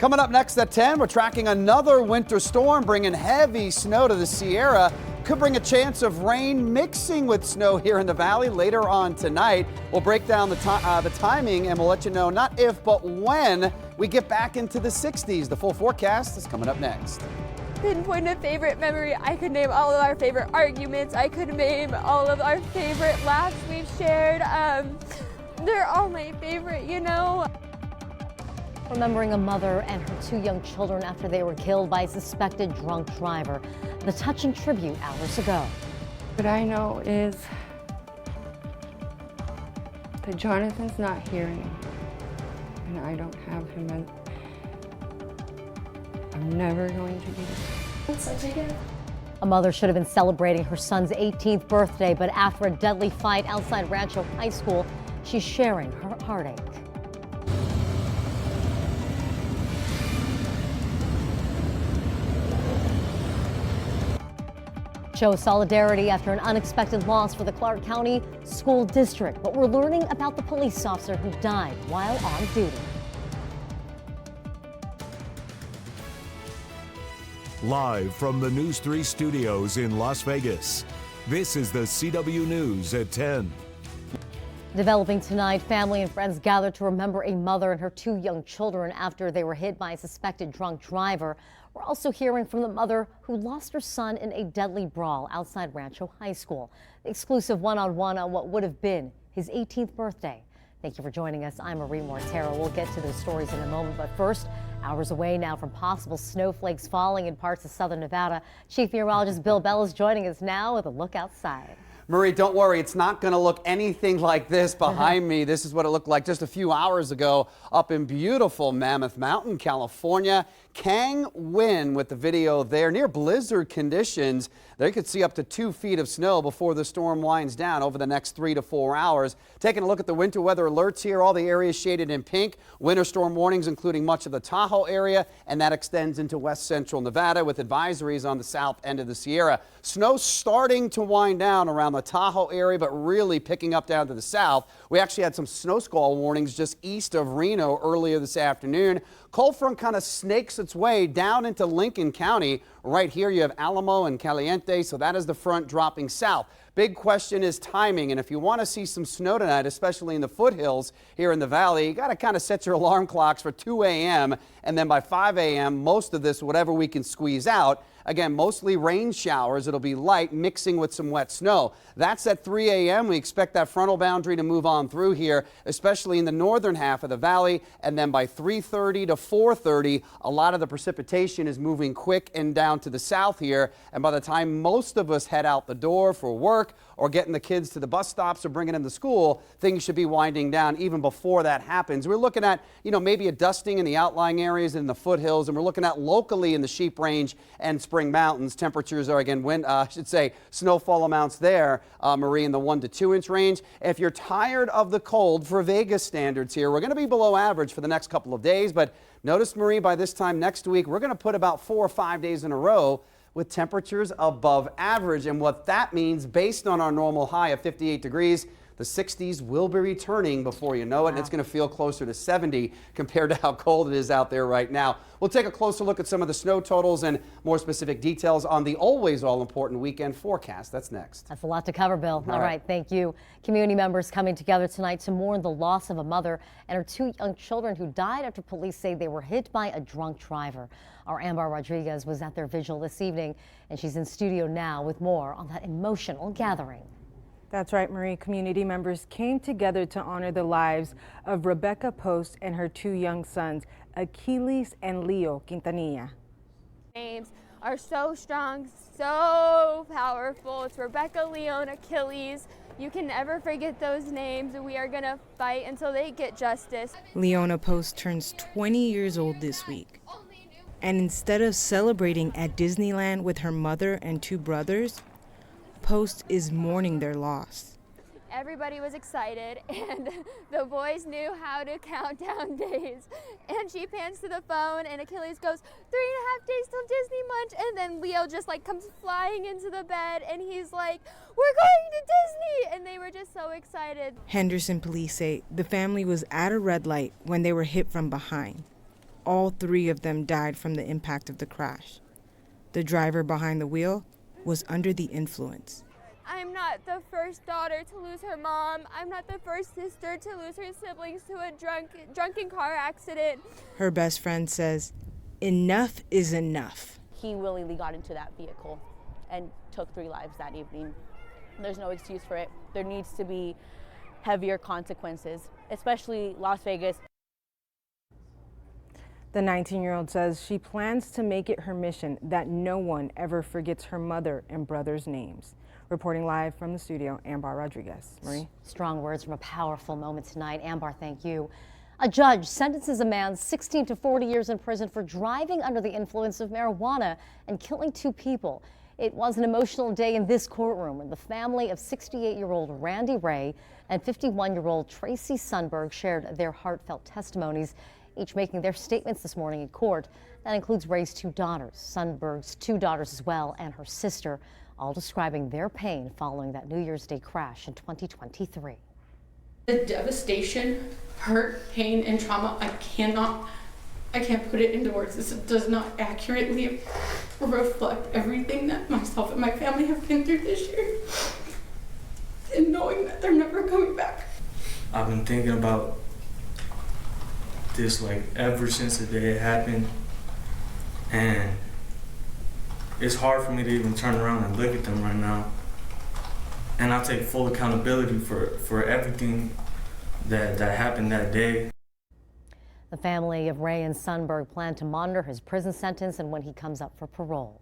Coming up next at 10, we're tracking another winter storm bringing heavy snow to the Sierra. Could bring a chance of rain mixing with snow here in the valley later on tonight. We'll break down the timing and we'll let you know not if but when we get back into the 60s. The full forecast is coming up next. Pinpoint a favorite memory. I could name all of our favorite arguments. I could name all of our favorite laughs we've shared. They're all my favorite, you know. Remembering a mother and her two young children after they were killed by a suspected drunk driver. The touching tribute hours ago. What I know is that Jonathan's not here anymore, and I don't have him, and I'm never going to be there. A mother should have been celebrating her son's 18th birthday, but after a deadly fight outside Rancho High School, she's sharing her heartache. Show solidarity after an unexpected loss for the Clark County School District. But we're learning about the police officer who died while on duty. Live from the News 3 studios in Las Vegas, this is the CW News at 10. Developing tonight, family and friends gathered to remember a mother and her two young children after they were hit by a suspected drunk driver. We're also hearing from the mother who lost her son in a deadly brawl outside Rancho High School. The exclusive one-on-one on what would have been his 18th birthday. Thank you for joining us. I'm Marie Mortero. We'll get to those stories in a moment, but first, hours away now from possible snowflakes falling in parts of southern Nevada. Chief Meteorologist Bill Bell is joining us now with a look outside. Marie, don't worry, it's not going to look anything like this behind me. This is what it looked like just a few hours ago up in beautiful Mammoth Mountain, California. Kang Win with the video there near blizzard conditions. They could see up to 2 feet of snow before the storm winds down over the next 3 to 4 hours. Taking a look at the winter weather alerts here, all the areas shaded in pink. Winter storm warnings including much of the Tahoe area, and that extends into west central Nevada with advisories on the south end of the Sierra. Snow starting to wind down around the Tahoe area, but really picking up down to the south. We actually had some snow squall warnings just east of Reno earlier this afternoon. Cold front kind of snakes its way down into Lincoln County. Right here you have Alamo and Caliente, so that is the front dropping south. Big question is timing, and if you want to see some snow tonight, especially in the foothills here in the valley, you got to kind of set your alarm clocks for 2 a.m. and then by 5 a.m. most of this, whatever we can squeeze out. Again, mostly rain showers. It'll be light mixing with some wet snow. That's at 3 a.m. We expect that frontal boundary to move on through here, especially in the northern half of the valley. And then by 3:30 to 4:30, a lot of the precipitation is moving quick and down to the south here. And by the time most of us head out the door for work or getting the kids to the bus stops or bringing them to school, things should be winding down even before that happens. We're looking at, maybe a dusting in the outlying areas in the foothills, and we're looking at locally in the Sheep Range and Spring Mountains. Temperatures are, again, snowfall amounts there, Marie, in the 1 to 2 inch range. If you're tired of the cold for Vegas standards here, we're going to be below average for the next couple of days. But notice, Marie, by this time next week, we're going to put about 4 or 5 days in a row with temperatures above average. And what that means, based on our normal high of 58 degrees, the 60s will be returning before you know it, and it's going to feel closer to 70 compared to how cold it is out there right now. We'll take a closer look at some of the snow totals and more specific details on the always all-important weekend forecast. That's next. That's a lot to cover, Bill. All right, thank you. Community members coming together tonight to mourn the loss of a mother and her 2 young children who died after police say they were hit by a drunk driver. Our Amber Rodriguez was at their vigil this evening, and she's in studio now with more on that emotional gathering. That's right, Marie. Community members came together to honor the lives of Rebecca Post and her 2 young sons, Achilles and Leo Quintanilla. Names are so strong, so powerful. It's Rebecca, Leo, and Achilles. You can never forget those names, and we are going to fight until they get justice. Leona Post turns 20 years old this week. And instead of celebrating at Disneyland with her mother and 2 brothers, Post is mourning their loss. Everybody was excited, and the boys knew how to count down days. And she pans to the phone, and Achilles goes, 3.5 days till Disney Munch. And then Leo just comes flying into the bed, and he's like, we're going to Disney. And they were just so excited. Henderson police say the family was at a red light when they were hit from behind. All three of them died from the impact of the crash. The driver behind the wheel was under the influence. I'm not the first daughter to lose her mom. I'm not the first sister to lose her siblings to a drunken car accident. Her best friend says, enough is enough. He willingly got into that vehicle and took 3 lives that evening. There's no excuse for it. There needs to be heavier consequences, especially Las Vegas. The 19-year-old says she plans to make it her mission that no one ever forgets her mother and brother's names. Reporting live from the studio, Ambar Rodriguez. Marie? Strong words from a powerful moment tonight. Ambar, thank you. A judge sentences a man 16 to 40 years in prison for driving under the influence of marijuana and killing 2 people. It was an emotional day in this courtroom when the family of 68-year-old Randy Ray and 51-year-old Tracy Sundberg shared their heartfelt testimonies, each making their statements this morning in court. That includes Ray's 2 daughters, Sundberg's 2 daughters as well, and her sister, all describing their pain following that New Year's Day crash in 2023. The devastation, hurt, pain, and trauma, I can't put it into words. This does not accurately reflect everything that myself and my family have been through this year. And knowing that they're never coming back. I've been thinking about this like ever since the day it happened, and it's hard for me to even turn around and look at them right now. And I take full accountability for everything that happened that day. The family of Ray and Sundberg plan to monitor his prison sentence and when he comes up for parole.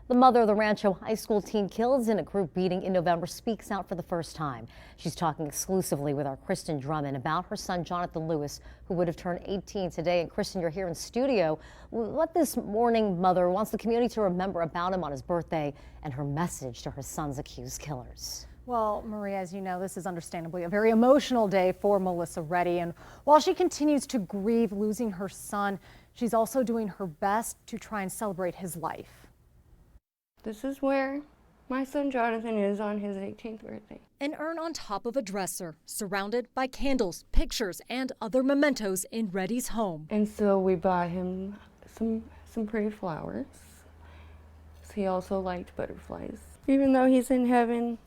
The mother of the Rancho High School teen killed in a group beating in November speaks out for the first time. She's talking exclusively with our Kristen Drummond about her son Jonathan Lewis, who would have turned 18 today. And Kristen, you're here in studio. What this mourning mother wants the community to remember about him on his birthday and her message to her son's accused killers. Well, Maria, as you know, this is understandably a very emotional day for Melissa Reddy. And while she continues to grieve losing her son, she's also doing her best to try and celebrate his life. This is where my son Jonathan is on his 18th birthday. An urn on top of a dresser, surrounded by candles, pictures, and other mementos in Reddy's home. And so we bought him some pretty flowers. He also liked butterflies. Even though he's in heaven,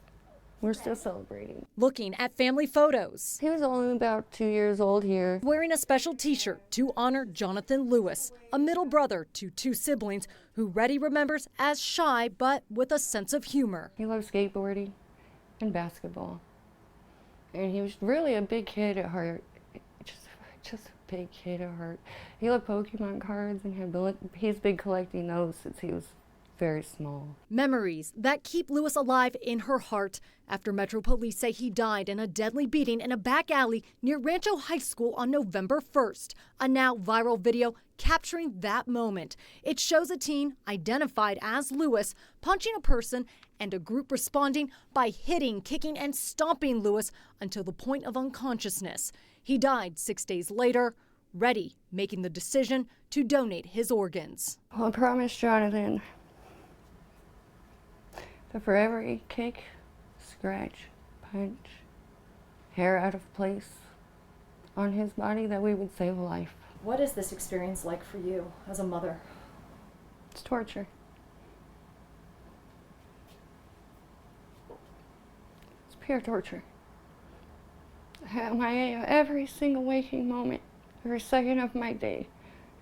we're still celebrating. Looking at family photos. He was only about 2 years old here. Wearing a special t-shirt to honor Jonathan Lewis, a middle brother to 2 siblings who Reddy remembers as shy but with a sense of humor. He loved skateboarding and basketball. And he was really a big kid at heart. Just a big kid at heart. He loved Pokemon cards and he's been collecting those since he was very small. Memories that keep Lewis alive in her heart after Metro Police say he died in a deadly beating in a back alley near Rancho High School on November 1st. A now viral video capturing that moment. It shows a teen identified as Lewis punching a person and a group responding by hitting, kicking, and stomping Lewis until the point of unconsciousness. He died 6 days later, Reddy making the decision to donate his organs. Well, I promised Jonathan that for every kick, scratch, punch, hair out of place on his body, that we would save a life. What is this experience like for you as a mother? It's torture. It's pure torture. Every single waking moment, every second of my day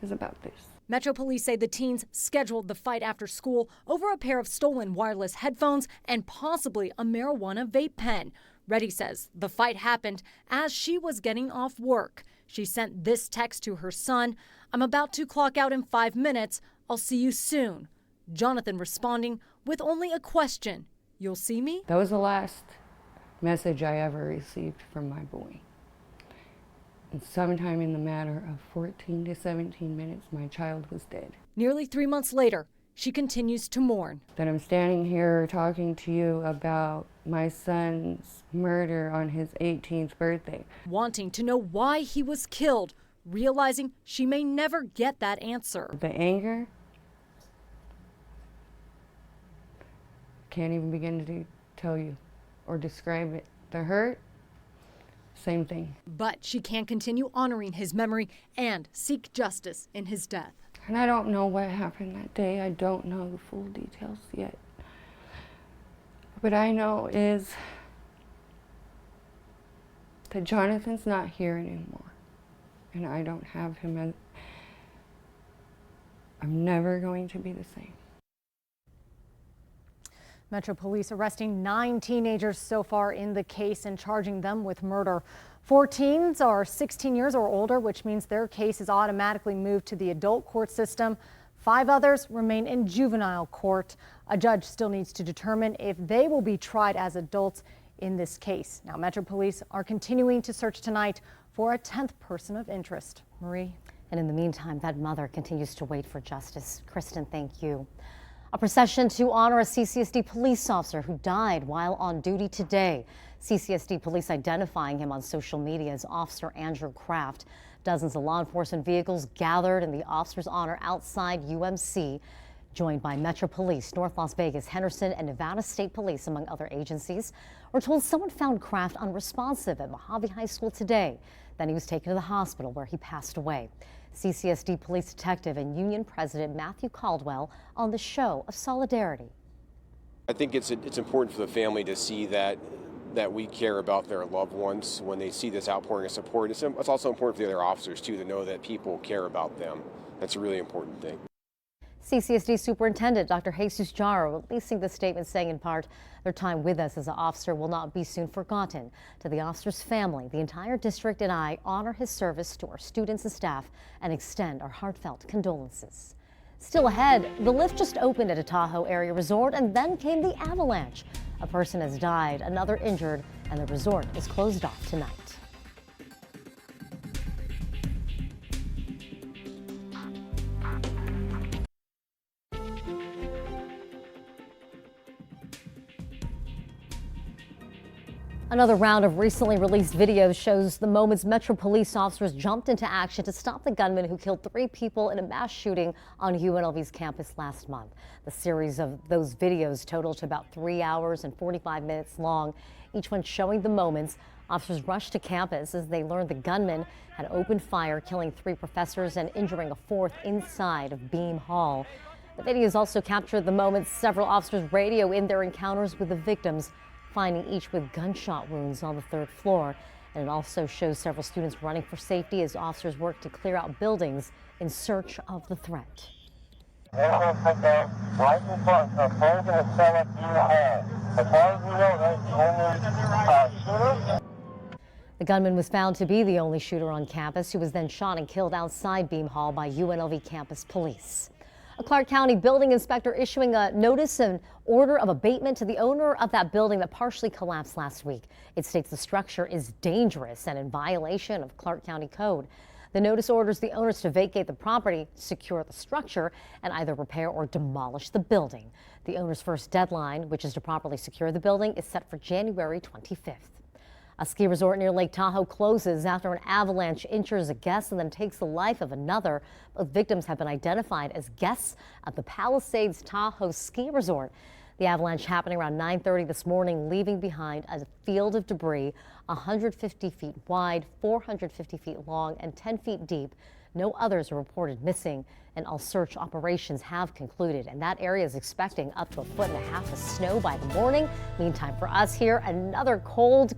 is about this. Metro Police say the teens scheduled the fight after school over a pair of stolen wireless headphones and possibly a marijuana vape pen. Reddy says the fight happened as she was getting off work. She sent this text to her son: "I'm about to clock out in 5 minutes. I'll see you soon." Jonathan responding with only a question: "You'll see me?" That was the last message I ever received from my boy. And sometime in the matter of 14 to 17 minutes, my child was dead. Nearly 3 months later, she continues to mourn. That I'm standing here talking to you about my son's murder on his 18th birthday. Wanting to know why he was killed, realizing she may never get that answer. The anger, can't even begin to tell you or describe it. The hurt, same thing. But she can continue honoring his memory and seek justice in his death. And I don't know what happened that day. I don't know the full details yet. What I know is that Jonathan's not here anymore. And I don't have him as, I'm never going to be the same. Metro Police arresting 9 teenagers so far in the case and charging them with murder. 4 teens are 16 years or older, which means their case is automatically moved to the adult court system. 5 others remain in juvenile court. A judge still needs to determine if they will be tried as adults in this case. Now, Metro Police are continuing to search tonight for a 10th person of interest. Marie. And in the meantime, that mother continues to wait for justice. Kristen, thank you. A procession to honor a CCSD police officer who died while on duty today. CCSD police identifying him on social media as Officer Andrew Kraft. Dozens of law enforcement vehicles gathered in the officer's honor outside UMC, joined by Metro Police, North Las Vegas, Henderson, and Nevada State Police, among other agencies. We're told someone found Kraft unresponsive at Mojave High School today. Then he was taken to the hospital where he passed away. CCSD police detective and union president Matthew Caldwell on the show of solidarity. I think it's important for the family to see that we care about their loved ones when they see this outpouring of support. It's also important for the other officers too to know that people care about them. That's a really important thing. CCSD Superintendent Dr. Jesus Jara releasing the statement saying in part, their time with us as an officer will not be soon forgotten. To the officer's family, the entire district and I honor his service to our students and staff and extend our heartfelt condolences. Still ahead, the lift just opened at a Tahoe area resort and then came the avalanche. A person has died, another injured, and the resort is closed off tonight. Another round of recently released videos shows the moments Metro Police officers jumped into action to stop the gunman who killed 3 people in a mass shooting on UNLV's campus last month. The series of those videos totaled to about 3 hours and 45 minutes long, each one showing the moments officers rushed to campus as they learned the gunman had opened fire, killing 3 professors and injuring a 4th inside of Beam Hall. The videos also captured the moments several officers radio in their encounters with the victims, finding each with gunshot wounds on the 3rd floor. And it also shows several students running for safety as officers work to clear out buildings in search of the threat. The gunman was found to be the only shooter on campus, who was then shot and killed outside Beam Hall by UNLV campus police. A Clark County building inspector issuing a notice and order of abatement to the owner of that building that partially collapsed last week. It states the structure is dangerous and in violation of Clark County code. The notice orders the owners to vacate the property, secure the structure, and either repair or demolish the building. The owner's first deadline, which is to properly secure the building, is set for January 25th. A ski resort near Lake Tahoe closes after an avalanche injures a guest and then takes the life of another. Both victims have been identified as guests at the Palisades Tahoe Ski Resort. The avalanche happening around 9:30 this morning, leaving behind a field of debris 150 feet wide, 450 feet long, and 10 feet deep. No others are reported missing, and all search operations have concluded. And that area is expecting up to 1.5 feet of snow by the morning. Meantime, for us here, another cold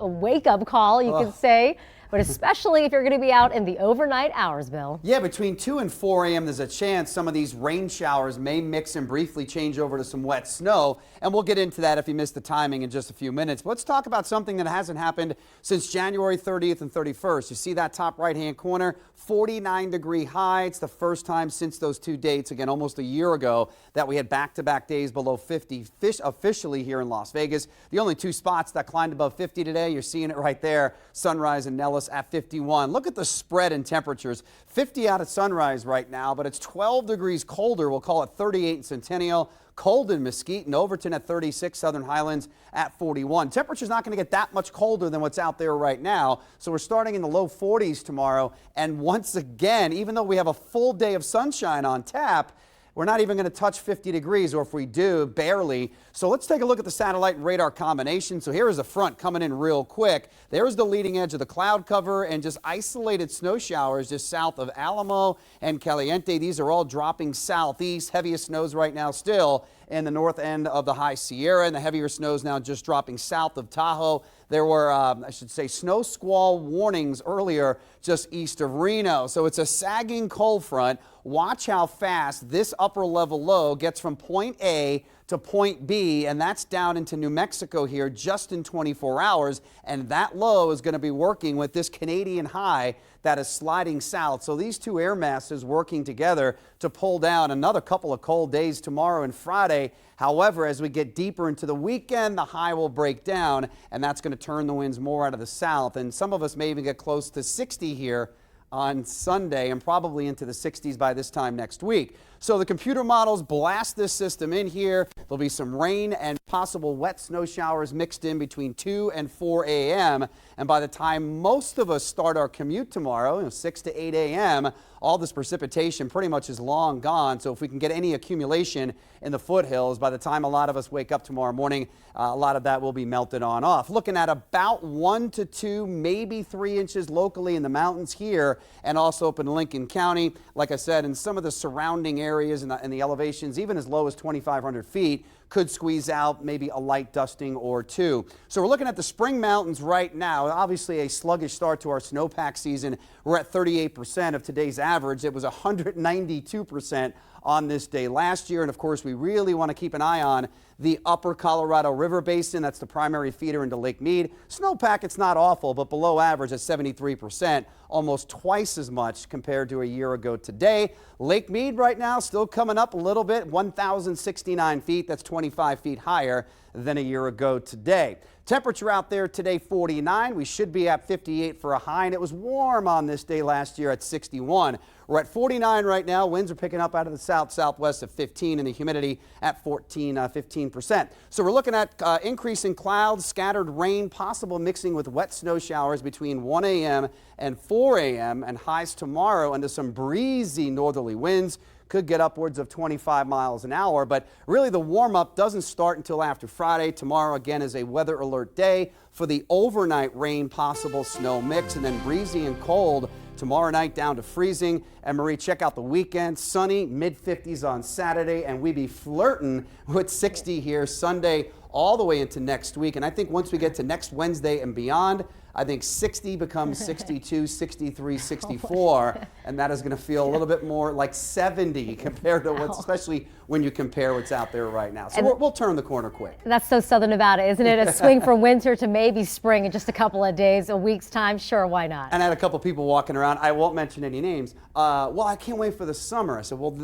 wake-up call, you could say. But especially if you're going to be out in the overnight hours, Bill. Yeah, between 2 and 4 a.m. there's a chance some of these rain showers may mix and briefly change over to some wet snow. And we'll get into that if you missed the timing in just a few minutes. But let's talk about something that hasn't happened since January 30th and 31st. You see that top right-hand corner, 49-degree high. It's the first time since those 2 dates, again, almost a year ago, that we had back-to-back days below 50 officially here in Las Vegas. The only 2 spots that climbed above 50 today, you're seeing it right there, Sunrise and Nellis at 51. Look at the spread in temperatures. 50 out at Sunrise right now, but it's 12 degrees colder. We'll call it 38 in Centennial, cold in Mesquite, and Overton at 36, Southern Highlands at 41. Temperature's not going to get that much colder than what's out there right now, so we're starting in the low 40s tomorrow. And once again, even though we have a full day of sunshine on tap, we're not even going to touch 50 degrees, or if we do, barely. So let's take a look at the satellite and radar combination. So here is a front coming in real quick. There's the leading edge of the cloud cover and just isolated snow showers just south of Alamo and Caliente. These are all dropping southeast. Heaviest snows right now still in the north end of the High Sierra, and the heavier snows now just dropping south of Tahoe. There were, I should say, snow squall warnings earlier just east of Reno. So it's a sagging cold front. Watch how fast this upper level low gets from point A to point B, and that's down into New Mexico here just in 24 hours. And that low is going to be working with this Canadian high that is sliding south. So these two air masses working together to pull down another couple of cold days tomorrow and Friday. However, as we get deeper into the weekend, the high will break down, and that's going to turn the winds more out of the south. And some of us may even get close to 60 here on Sunday and probably into the 60s by this time next week. So the computer models blast this system in here. There'll be some rain and possible wet snow showers mixed in between 2 and 4 a.m. And by the time most of us start our commute tomorrow, 6 to 8 a.m., all this precipitation pretty much is long gone. So if we can get any accumulation in the foothills, by the time a lot of us wake up tomorrow morning, a lot of that will be melted on off. Looking at about 1 to 2, maybe 3 inches locally in the mountains here and also up in Lincoln County. Like I said, in some of the surrounding areas and the elevations, even as low as 2,500 feet, could squeeze out maybe a light dusting or two. So we're looking at the spring mountains right now. Obviously a sluggish start to our snowpack season. We're at 38% of today's average. It was 192% on this day last year. And of course, we really want to keep an eye on the upper Colorado River Basin. That's the primary feeder into Lake Mead. Snowpack, it's not awful, but below average at 73%, almost twice as much compared to a year ago today. Lake Mead right now still coming up a little bit, 1,069 feet. That's 25 feet higher than a year ago today. Temperature out there today, 49. We should be at 58 for a high, and it was warm on this day last year at 61. We're at 49 right now. Winds are picking up out of the southwest at 15, and the humidity at 15%. So we're looking at increasing clouds, scattered rain, possible mixing with wet snow showers between 1 a.m. and 4 a.m. and highs tomorrow into some breezy northerly winds. Could get upwards of 25 miles an hour, but really the warm-up doesn't start until after Friday. Tomorrow, again, is a weather alert day for the overnight rain, possible snow mix, and then breezy and cold tomorrow night down to freezing. And Marie, check out the weekend. Sunny, mid-50s on Saturday, and we be flirting with 60 here Sunday all the way into next week. And I think once we get to next Wednesday and beyond, I think 60 becomes 62, 63, 64, and that is going to feel a little bit more like 70 compared to what's, especially when you compare what's out there right now. So we'll turn the corner quick. That's so Southern Nevada, isn't it? A swing from winter to maybe spring in just a couple of days, a week's time. Sure, why not? And I had a couple people walking around. I won't mention any names. Well, I can't wait for the summer. I said, well,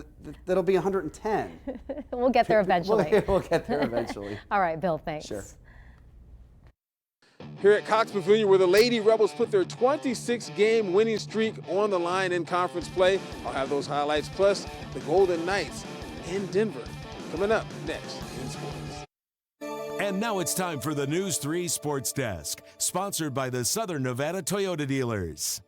that'll be 110. We'll get there eventually. We'll get there eventually. All right, Bill, thanks. Sure. Here at Cox Pavilion, where the Lady Rebels put their 26-game winning streak on the line in conference play. I'll have those highlights, plus the Golden Knights in Denver. Coming up next in sports. And now it's time for the News 3 Sports Desk, sponsored by the Southern Nevada Toyota dealers.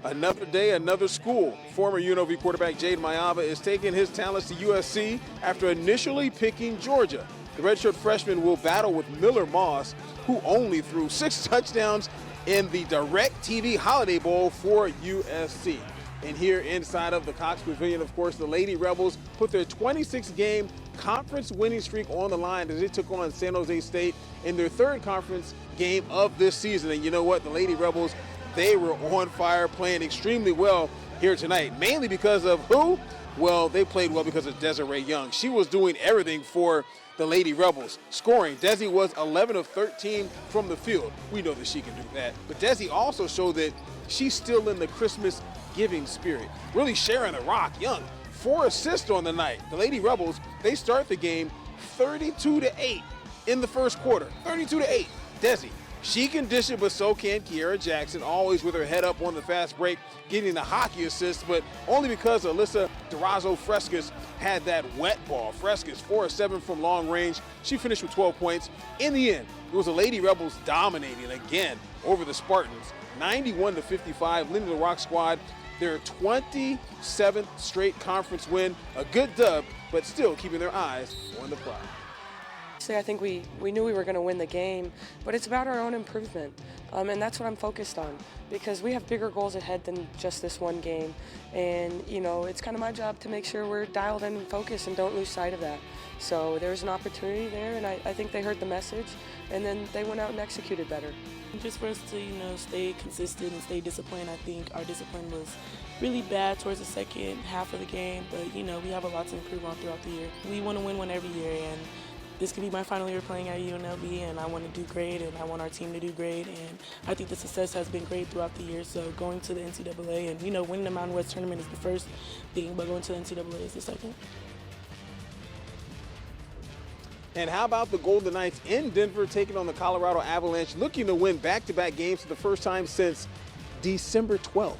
Another day, another school. Former UNLV quarterback Jade Mayava is taking his talents to USC after initially picking Georgia. The redshirt freshman will battle with Miller Moss, who only threw 6 touchdowns in the DirecTV Holiday Bowl for USC. And here inside of the Cox Pavilion, of course, the Lady Rebels put their 26-game conference winning streak on the line as they took on San Jose State in their 3rd conference game of this season. And you know what? The Lady Rebels, they were on fire, playing extremely well here tonight, mainly because of who? Well, they played well because of Desiree Young. She was doing everything for the Lady Rebels. Scoring, Desi was 11 of 13 from the field. We know that she can do that. But Desi also showed that she's still in the Christmas giving spirit, really sharing the rock. Young, 4 assists on the night. The Lady Rebels, they start the game 32-8 in the first quarter. 32-8. Desi, she can dish it, but so can Kiara Jackson, always with her head up on the fast break, getting the hockey assist, but only because Alyssa Durazo-Frescas had that wet ball. Frescas, 4 of 7 from long range. She finished with 12 points. In the end, it was the Lady Rebels dominating again over the Spartans, 91-55, leading the Rock Squad their 27th straight conference win, a good dub, but still keeping their eyes on the prize. I think we knew we were going to win the game, but it's about our own improvement, and that's what I'm focused on, because we have bigger goals ahead than just this one game, and it's kind of my job to make sure we're dialed in and focused and don't lose sight of that. So there's an opportunity there, and I think they heard the message, and then they went out and executed better. Just for us to stay consistent and stay disciplined. I think our discipline was really bad towards the second half of the game, but we have a lot to improve on throughout the year. We want to win one every year, and this could be my final year playing at UNLV, and I want to do great, and I want our team to do great, and I think the success has been great throughout the year. So going to the NCAA and winning the Mountain West tournament is the first thing, but going to the NCAA is the second. And how about the Golden Knights in Denver taking on the Colorado Avalanche, looking to win back-to-back games for the first time since December 12th.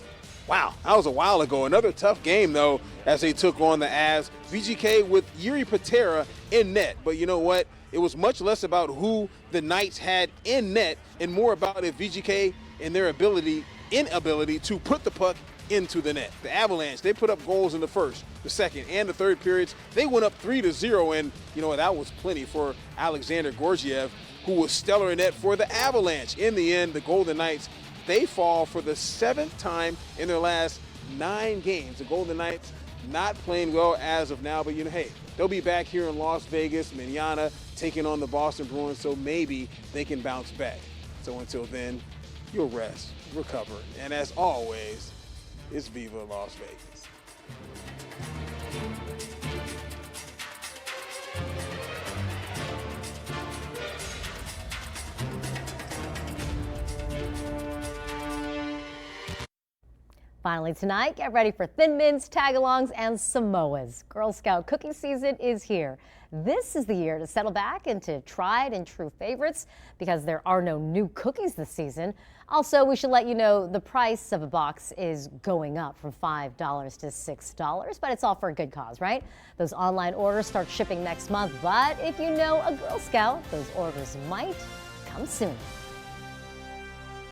Wow, that was a while ago. Another tough game, though, as they took on the Avs. VGK with Yuri Patera in net. But you know what? It was much less about who the Knights had in net and more about if VGK and their inability to put the puck into the net. The Avalanche, they put up goals in the first, the second, and the third periods. They went up 3-0, and that was plenty for Alexander Gorgiev, who was stellar in net for the Avalanche. In the end, the Golden Knights, they fall for the 7th time in their last 9 games. The Golden Knights not playing well as of now, but hey, they'll be back here in Las Vegas, manana, taking on the Boston Bruins, so maybe they can bounce back. So until then, you'll rest, recover, and as always, it's Viva Las Vegas. Finally tonight, get ready for Thin Mints, Tagalongs, and Samoas. Girl Scout cookie season is here. This is the year to settle back into tried and true favorites because there are no new cookies this season. Also, we should let you know the price of a box is going up from $5 to $6, but it's all for a good cause, right? Those online orders start shipping next month, but if you know a Girl Scout, those orders might come soon.